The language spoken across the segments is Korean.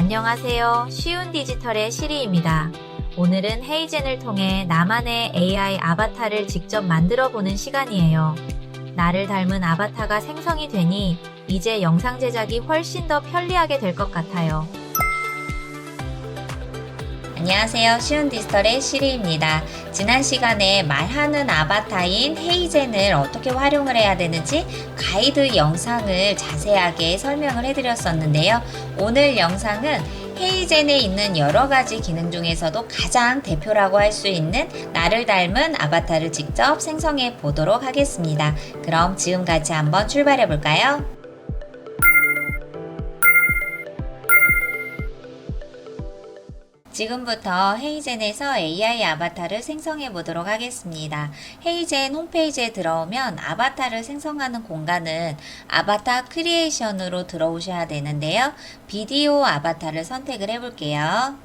안녕하세요. 쉬운 디지털의 시리입니다. 오늘은 헤이젠을 통해 나만의 AI 아바타를 직접 만들어 보는 시간이에요. 나를 닮은 아바타가 생성이 되니 이제 영상 제작이 훨씬 더 편리하게 될 것 같아요. 안녕하세요. 쉬운 디지털의 시리입니다. 지난 시간에 말하는 아바타인 헤이젠을 어떻게 활용을 해야 되는지 가이드 영상을 자세하게 설명을 해드렸었는데요. 오늘 영상은 헤이젠에 있는 여러 가지 기능 중에서도 가장 대표라고 할 수 있는 나를 닮은 아바타를 직접 생성해 보도록 하겠습니다. 그럼 지금 같이 한번 출발해 볼까요? 지금부터 헤이젠에서 AI 아바타를 생성해 보도록 하겠습니다. 헤이젠 홈페이지에 들어오면 아바타를 생성하는 공간은 아바타 크리에이션으로 들어오셔야 되는데요. 비디오 아바타를 선택을 해 볼게요.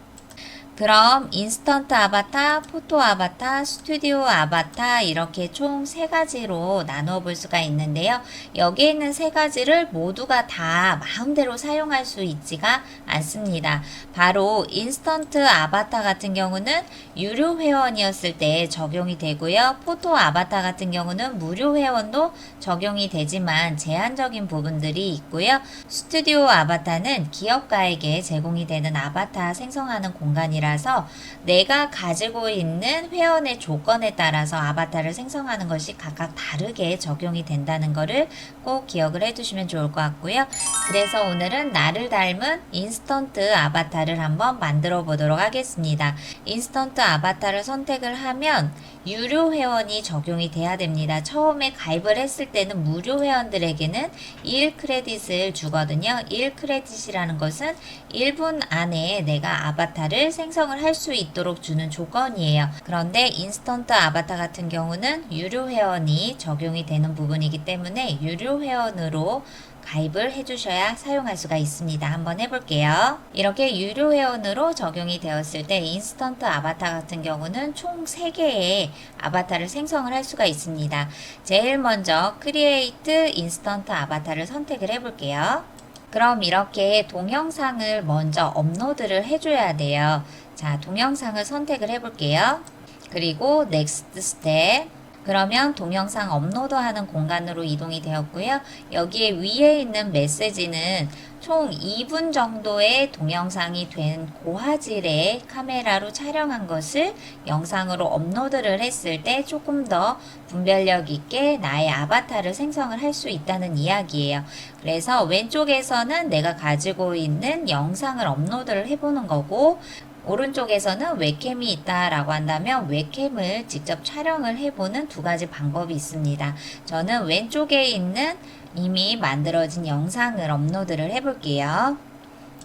그럼 인스턴트 아바타, 포토 아바타, 스튜디오 아바타 이렇게 총 3가지로 나누어 볼 수가 있는데요. 여기에 있는 3가지를 모두가 다 마음대로 사용할 수 있지가 않습니다. 바로 인스턴트 아바타 같은 경우는 유료 회원이었을 때 적용이 되고요. 포토 아바타 같은 경우는 무료 회원도 적용이 되지만 제한적인 부분들이 있고요. 스튜디오 아바타는 기업가에게 제공이 되는 아바타 생성하는 공간이라 내가 가지고 있는 회원의 조건에 따라서 아바타를 생성하는 것이 각각 다르게 적용이 된다는 것을 꼭 기억을 해두시면 좋을 것 같고요. 그래서 오늘은 나를 닮은 인스턴트 아바타를 한번 만들어 보도록 하겠습니다. 인스턴트 아바타를 선택을 하면 유료 회원이 적용이 돼야 됩니다. 처음에 가입을 했을 때는 무료 회원들에게는 1크레딧을 주거든요. 1크레딧이라는 것은 1분 안에 내가 아바타를 생성을 할 수 있도록 주는 조건이에요. 그런데 인스턴트 아바타 같은 경우는 유료 회원이 적용이 되는 부분이기 때문에 유료 회원으로 가입을 해주셔야 사용할 수가 있습니다. 한번 해볼게요. 이렇게 유료 회원으로 적용이 되었을 때 인스턴트 아바타 같은 경우는 총 3개의 아바타를 생성을 할 수가 있습니다. 제일 먼저 크리에이트 인스턴트 아바타를 선택을 해볼게요. 그럼 이렇게 동영상을 먼저 업로드를 해줘야 돼요. 자, 동영상을 선택을 해볼게요. 그리고 넥스트 스텝. 그러면 동영상 업로드하는 공간으로 이동이 되었고요. 여기에 위에 있는 메시지는 총 2분 정도의 동영상이 된 고화질의 카메라로 촬영한 것을 영상으로 업로드를 했을 때 조금 더 분별력 있게 나의 아바타를 생성을 할 수 있다는 이야기예요. 그래서 왼쪽에서는 내가 가지고 있는 영상을 업로드를 해보는 거고, 오른쪽에서는 웹캠이 있다라고 한다면 웹캠을 직접 촬영을 해보는 2가지 방법이 있습니다. 저는 왼쪽에 있는 이미 만들어진 영상을 업로드를 해볼게요.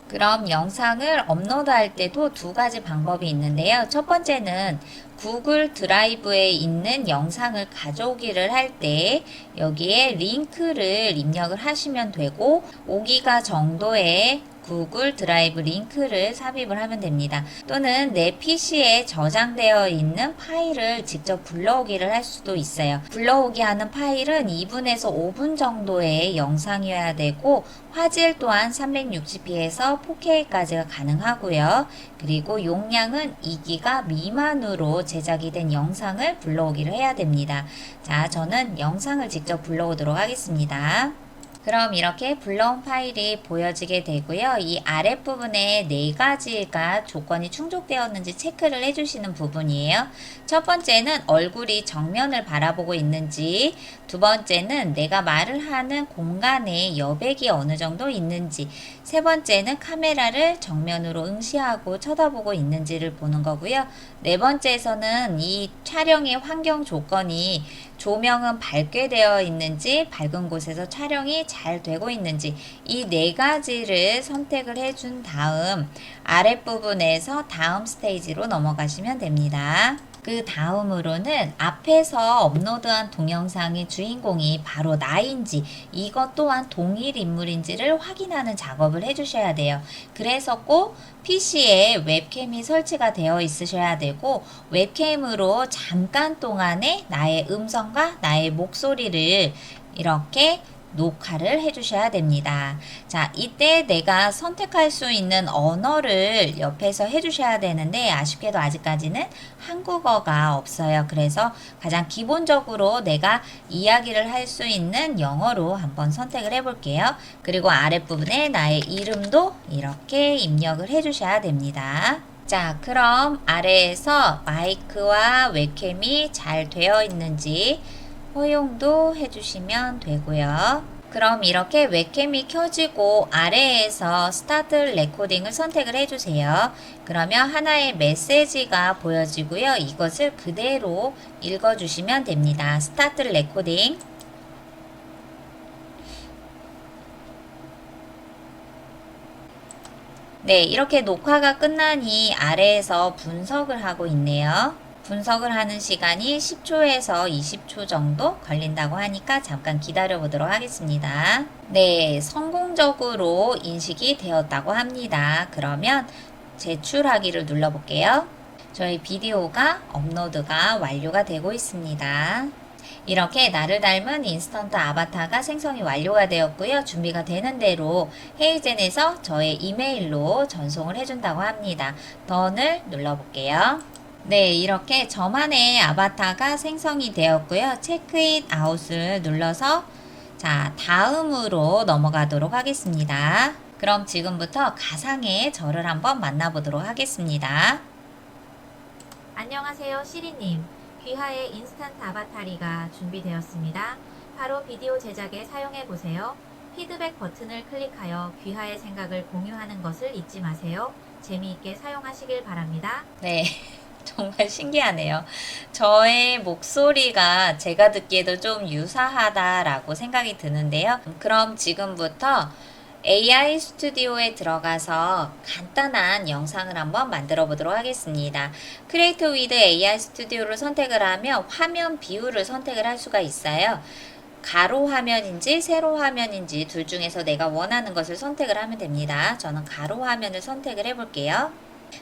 그럼 영상을 업로드할 때도 2가지 방법이 있는데요. 첫 번째는 구글 드라이브에 있는 영상을 가져오기를 할 때 여기에 링크를 입력을 하시면 되고 5기가 정도의 구글 드라이브 링크를 삽입을 하면 됩니다. 또는 내 PC에 저장되어 있는 파일을 직접 불러오기를 할 수도 있어요. 불러오기 하는 파일은 2분에서 5분 정도의 영상이어야 되고 화질 또한 360p에서 4K까지가 가능하고요. 그리고 용량은 2기가 미만으로 제작이 된 영상을 불러오기를 해야 됩니다. 자, 저는 영상을 직접 불러오도록 하겠습니다. 그럼 이렇게 불러온 파일이 보여지게 되고요. 이 아랫부분에 4가지가 조건이 충족되었는지 체크를 해주시는 부분이에요. 첫 번째는 얼굴이 정면을 바라보고 있는지, 두 번째는 내가 말을 하는 공간에 여백이 어느 정도 있는지, 세 번째는 카메라를 정면으로 응시하고 쳐다보고 있는지를 보는 거고요. 네 번째에서는 이 촬영의 환경 조건이 조명은 밝게 되어 있는지, 밝은 곳에서 촬영이 잘 되고 있는지, 이 4가지를 선택을 해준 다음 아랫부분에서 다음 스테이지로 넘어가시면 됩니다. 그 다음으로는 앞에서 업로드한 동영상의 주인공이 바로 나인지 이것 또한 동일 인물인지를 확인하는 작업을 해주셔야 돼요. 그래서 꼭 PC에 웹캠이 설치가 되어 있으셔야 되고 웹캠으로 잠깐 동안에 나의 음성과 나의 목소리를 이렇게 녹화를 해주셔야 됩니다. 자, 이때 내가 선택할 수 있는 언어를 옆에서 해주셔야 되는데 아쉽게도 아직까지는 한국어가 없어요. 그래서 가장 기본적으로 내가 이야기를 할 수 있는 영어로 한번 선택을 해볼게요. 그리고 아랫부분에 나의 이름도 이렇게 입력을 해주셔야 됩니다. 자, 그럼 아래에서 마이크와 웹캠이 잘 되어 있는지 허용도 해주시면 되고요. 그럼 이렇게 웹캠이 켜지고 아래에서 스타트 레코딩을 선택을 해주세요. 그러면 하나의 메시지가 보여지고요. 이것을 그대로 읽어주시면 됩니다. 스타트 레코딩. 네, 이렇게 녹화가 끝나니 아래에서 분석을 하고 있네요. 분석을 하는 시간이 10초에서 20초 정도 걸린다고 하니까 잠깐 기다려 보도록 하겠습니다. 네, 성공적으로 인식이 되었다고 합니다. 그러면 제출하기를 눌러볼게요. 저희 비디오가 업로드가 완료가 되고 있습니다. 이렇게 나를 닮은 인스턴트 아바타가 생성이 완료가 되었고요. 준비가 되는 대로 헤이젠에서 저의 이메일로 전송을 해준다고 합니다. 던을 눌러볼게요. 네, 이렇게 저만의 아바타가 생성이 되었고요. 체크인 아웃을 눌러서 자, 다음으로 넘어가도록 하겠습니다. 그럼 지금부터 가상의 저를 한번 만나보도록 하겠습니다. 안녕하세요, 시리님. 귀하의 인스턴트 아바타리가 준비되었습니다. 바로 비디오 제작에 사용해보세요. 피드백 버튼을 클릭하여 귀하의 생각을 공유하는 것을 잊지 마세요. 재미있게 사용하시길 바랍니다. 네. 정말 신기하네요. 저의 목소리가 제가 듣기에도 좀 유사하다라고 생각이 드는데요. 그럼 지금부터 AI 스튜디오에 들어가서 간단한 영상을 한번 만들어 보도록 하겠습니다. Create with AI 스튜디오를 선택을 하면 화면 비율을 선택을 할 수가 있어요. 가로 화면인지 세로 화면인지 둘 중에서 내가 원하는 것을 선택을 하면 됩니다. 저는 가로 화면을 선택을 해볼게요.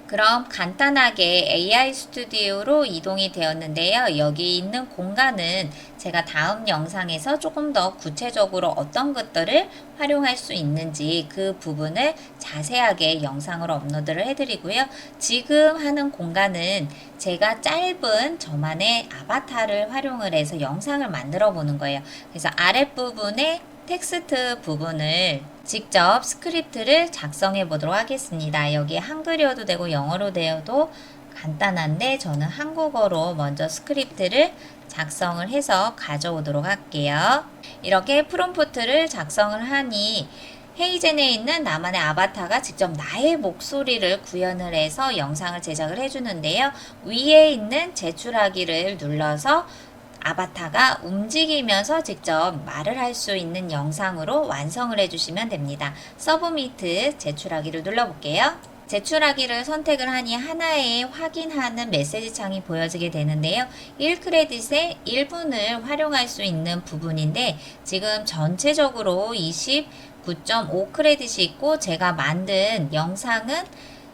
그럼 간단하게 AI 스튜디오로 이동이 되었는데요. 여기 있는 공간은 제가 다음 영상에서 조금 더 구체적으로 어떤 것들을 활용할 수 있는지 그 부분을 자세하게 영상으로 업로드를 해드리고요. 지금 하는 공간은 제가 짧은 저만의 아바타를 활용을 해서 영상을 만들어 보는 거예요. 그래서 아랫부분에 텍스트 부분을 직접 스크립트를 작성해 보도록 하겠습니다. 여기 한글이어도 되고 영어로 되어도 간단한데 저는 한국어로 먼저 스크립트를 작성을 해서 가져오도록 할게요. 이렇게 프롬프트를 작성을 하니 헤이젠에 있는 나만의 아바타가 직접 나의 목소리를 구현을 해서 영상을 제작을 해주는데요. 위에 있는 제출하기를 눌러서 아바타가 움직이면서 직접 말을 할 수 있는 영상으로 완성을 해주시면 됩니다. 서브미트 제출하기를 눌러볼게요. 제출하기를 선택을 하니 하나의 확인하는 메시지 창이 보여지게 되는데요. 1크레딧의 1분을 활용할 수 있는 부분인데 지금 전체적으로 29.5 크레딧이 있고 제가 만든 영상은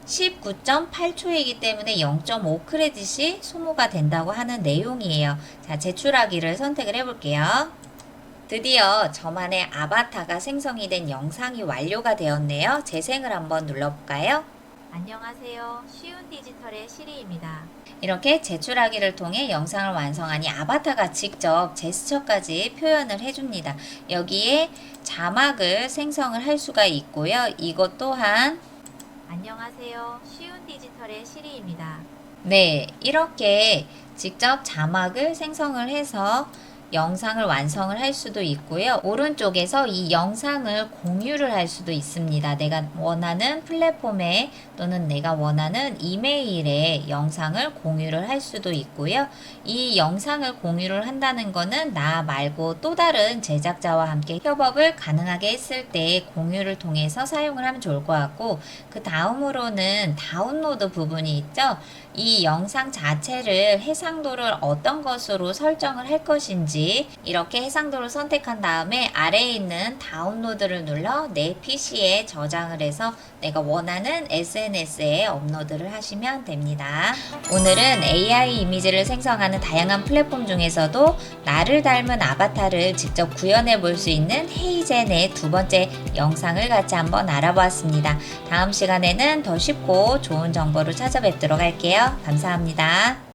19.8초이기 때문에 0.5 크레딧이 소모가 된다고 하는 내용이에요. 자, 제출하기를 선택을 해볼게요. 드디어 저만의 아바타가 생성이 된 영상이 완료가 되었네요. 재생을 한번 눌러볼까요? 안녕하세요, 쉬운 디지털의 시리입니다. 이렇게 제출하기를 통해 영상을 완성하니 아바타가 직접 제스처까지 표현을 해줍니다. 여기에 자막을 생성을 할 수가 있고요. 이것 또한 안녕하세요, 쉬운 디지털의 시리입니다. 네, 이렇게 직접 자막을 생성을 해서 영상을 완성을 할 수도 있고요. 오른쪽에서 이 영상을 공유를 할 수도 있습니다. 내가 원하는 플랫폼에 또는 내가 원하는 이메일에 영상을 공유를 할 수도 있고요. 이 영상을 공유를 한다는 거는 나 말고 또 다른 제작자와 함께 협업을 가능하게 했을 때 공유를 통해서 사용을 하면 좋을 것 같고, 그 다음으로는 다운로드 부분이 있죠. 이 영상 자체를 해상도를 어떤 것으로 설정을 할 것인지 이미지 이렇게 해상도를 선택한 다음에 아래에 있는 다운로드를 눌러 내 PC에 저장을 해서 내가 원하는 SNS에 업로드를 하시면 됩니다. 오늘은 AI 이미지를 생성하는 다양한 플랫폼 중에서도 나를 닮은 아바타를 직접 구현해 볼 수 있는 헤이젠의 두 번째 영상을 같이 한번 알아보았습니다. 다음 시간에는 더 쉽고 좋은 정보를 찾아뵙도록 할게요. 감사합니다.